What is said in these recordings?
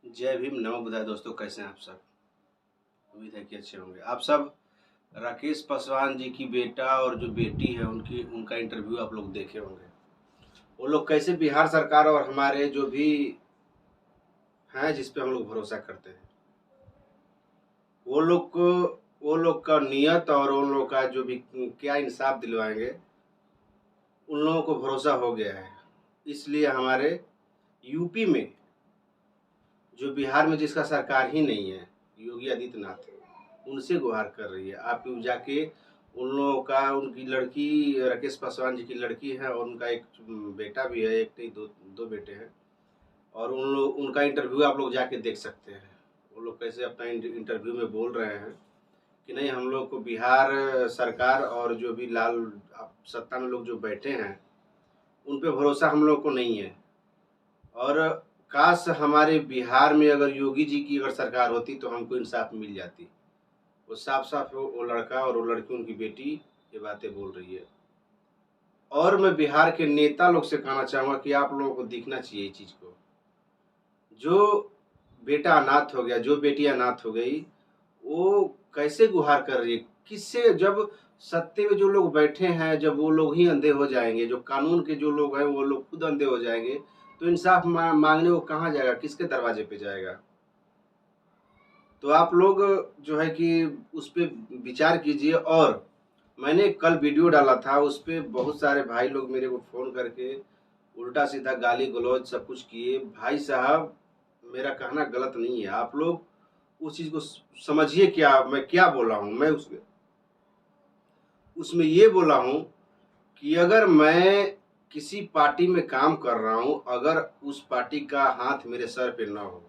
जय भीम, नमो बुद्धाय। दोस्तों, कैसे हैं आप सब? उम्मीद है कि अच्छे होंगे। आप सब राकेश पासवान जी की बेटा और जो बेटी है उनका इंटरव्यू आप लोग देखे होंगे। वो लोग कैसे बिहार सरकार और हमारे जो भी हैं जिस पे हम लोग भरोसा करते हैं, वो लोग को वो लोग का नियत और उन लोग का जो भी क्या इंसाफ दिलवाएंगे, उन लोगों को भरोसा हो गया है। इसलिए हमारे यूपी में, जो बिहार में जिसका सरकार ही नहीं है, योगी आदित्यनाथ, उनसे गुहार कर रही है। आप जाके उन लोगों का, उनकी लड़की राकेश पासवान जी की लड़की है और उनका एक बेटा भी है, एक नहीं दो दो बेटे हैं। और उनका इंटरव्यू आप लोग जाके देख सकते हैं। वो लोग कैसे अपना इंटरव्यू में बोल रहे हैं कि नहीं, हम लोग को बिहार सरकार और जो भी लाल सत्ता में लोग जो बैठे हैं उन पे भरोसा हम लोग को नहीं है। और काश हमारे बिहार में अगर योगी जी की अगर सरकार होती तो हमको इंसाफ मिल जाती। वो साफ-साफ वो लड़का और वो लड़की, उनकी बेटी, ये बातें बोल रही है। और मैं बिहार के नेता लोग से कहना चाहूँगा कि आप लोगों को दिखना चाहिए ये चीज़ को। जो बेटा अनाथ हो गया, जो बेटी अनाथ हो गई, वो कैसे गुहार कर रही है? किससे? जब सत्ते में जो लोग बैठे हैं, जब वो लोग ही अंधे हो जाएँगे, जो कानून के जो लोग हैं, वो लोग खुद अंधे हो जाएँगे, तो इंसाफ माँगने वो कहाँ जाएगा? किसके दरवाजे पे जाएगा? तो आप लोग जो है कि उस पे विचार कीजिए। और मैंने कल वीडियो डाला था, उस पे बहुत सारे भाई लोग मेरे को फ़ोन करके उल्टा-सीधा गाली-गलौज सब कुछ किए। भाई साहब, मेरा कहना गलत नहीं है। आप लोग उस चीज़ को समझिए। क्या मैं क्या बोला हूँ? मैं उसमें उसमें ये बोला हूँ कि अगर मैं किसी पार्टी में काम कर रहा हूँ, अगर उस पार्टी का हाथ मेरे सर पे ना हो,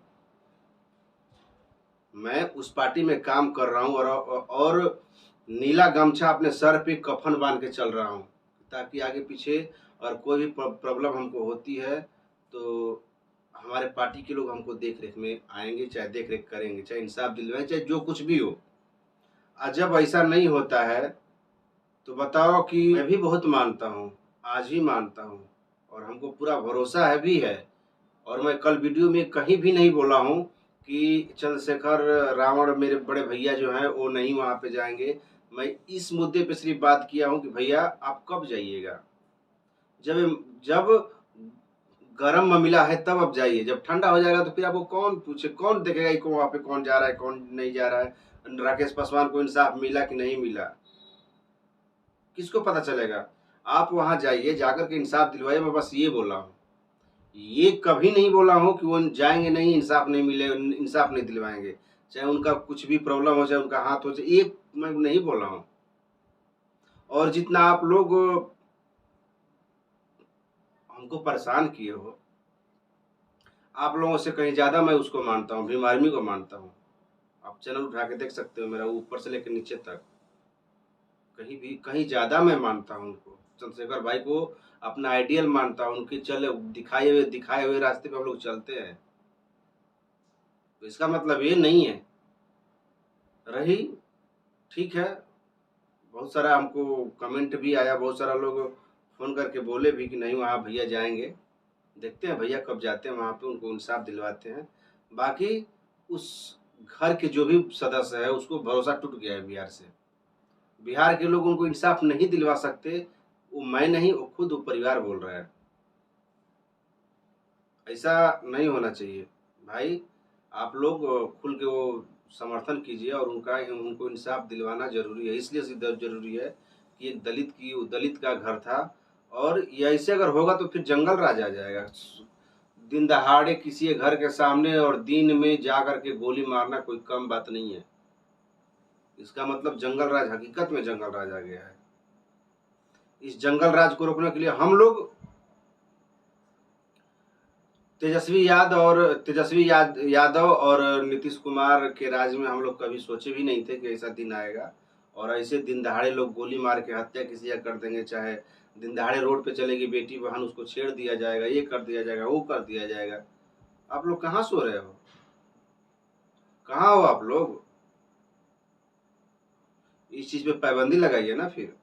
मैं उस पार्टी में काम कर रहा हूँ और नीला गमछा अपने सर पे कफन बांध के चल रहा हूँ, ताकि आगे पीछे और कोई भी प्रॉब्लम हमको होती है तो हमारे पार्टी के लोग हमको देख रेख में आएंगे, चाहे देख रेख करेंगे, चाहे इंसाफ दिलवाएं, चाहे जो कुछ भी हो। और जब ऐसा नहीं होता है तो बताओ कि मैं भी बहुत मानता हूँ, आज भी मानता हूँ, और हमको पूरा भरोसा है भी है। और मैं कल वीडियो में कहीं भी नहीं बोला हूँ कि चंद्रशेखर रावण मेरे बड़े भैया जो हैं वो नहीं वहाँ पे जाएँगे। मैं इस मुद्दे पे सिर्फ़ बात किया हूँ कि भैया आप कब जाइएगा? जब जब गरम मामला है तब आप जाइए, जब ठंडा हो जाएगा तो फिर आपको कौन पूछे, कौन देखेगा कि वहाँ पे कौन जा रहा है, कौन नहीं जा रहा है? राकेश पासवान को इंसाफ मिला कि नहीं मिला? किसको पता चलेगा? आप वहाँ जाइए, जाकर के इंसाफ दिलवाइए। मैं बस ये बोला हूँ। ये कभी नहीं बोला हूँ कि वो जाएँगे नहीं, इंसाफ नहीं मिलेगा, इंसाफ नहीं दिलवाएँगे। चाहे उनका कुछ भी प्रॉब्लम हो, चाहे उनका हाथ हो जाए, ये मैं नहीं बोला हूँ। और जितना आप लोग हमको परेशान किए हो, आप लोगों से कहीं ज़्यादा मैं उसको मानता हूँ, भीम आर्मी को मानता हूँ। आप चैनल उठा के देख सकते हो मेरा, ऊपर से लेके नीचे तक। कहीं ज़्यादा मैं मानता हूँ उनको। चंद्रशेखर भाई को अपना आइडियल मानता हूँ, उनके दिखाए हुए रास्ते पे हम लोग चलते हैं। तो इसका मतलब ये नहीं है। रही ठीक है, बहुत सारा हमको कमेंट भी आया, बहुत सारा लोग फ़ोन करके बोले भी कि नहीं वहाँ भैया जाएँगे। देखते हैं भैया कब जाते हैं वहाँ पे, उनको इंसाफ दिलवाते हैं। बाकी उस घर के जो भी सदस्य है उसको भरोसा टूट गया है बिहार से। बिहार के लोग उनको इंसाफ नहीं दिलवा सकते, वो मैं नहीं, वो खुद वो परिवार बोल रहा है। ऐसा नहीं होना चाहिए। भाई, आप लोग खुल के वो समर्थन कीजिए और उनको इंसाफ दिलवाना ज़रूरी है। इसलिए ज़रूरी है कि एक दलित का घर था, और ये ऐसे अगर होगा तो फिर जंगल राज आ जाएगा। दिन दहाड़े किसी के घर के सामने और दिन में जा कर के गोली मारना कोई कम बात नहीं है। इसका मतलब जंगल राज, हकीकत में जंगल राज आ गया है। इस जंगल राज को रोकने के लिए हम लोग तेजस्वी यादव और नीतीश कुमार के राज में हम लोग कभी सोचे भी नहीं थे कि ऐसा दिन आएगा। और ऐसे दिन दहाड़े लोग गोली मार के हत्या किसी का कर देंगे, चाहे दिन दहाड़े रोड पे चलेगी बेटी बहन, उसको छेड़ दिया जाएगा, ये कर दिया जाएगा, वो कर दिया जाएगा। आप लोग कहाँ सो रहे हो? कहाँ हो आप लोग? इस चीज़ पे पाबंदी लगाइए ना फिर।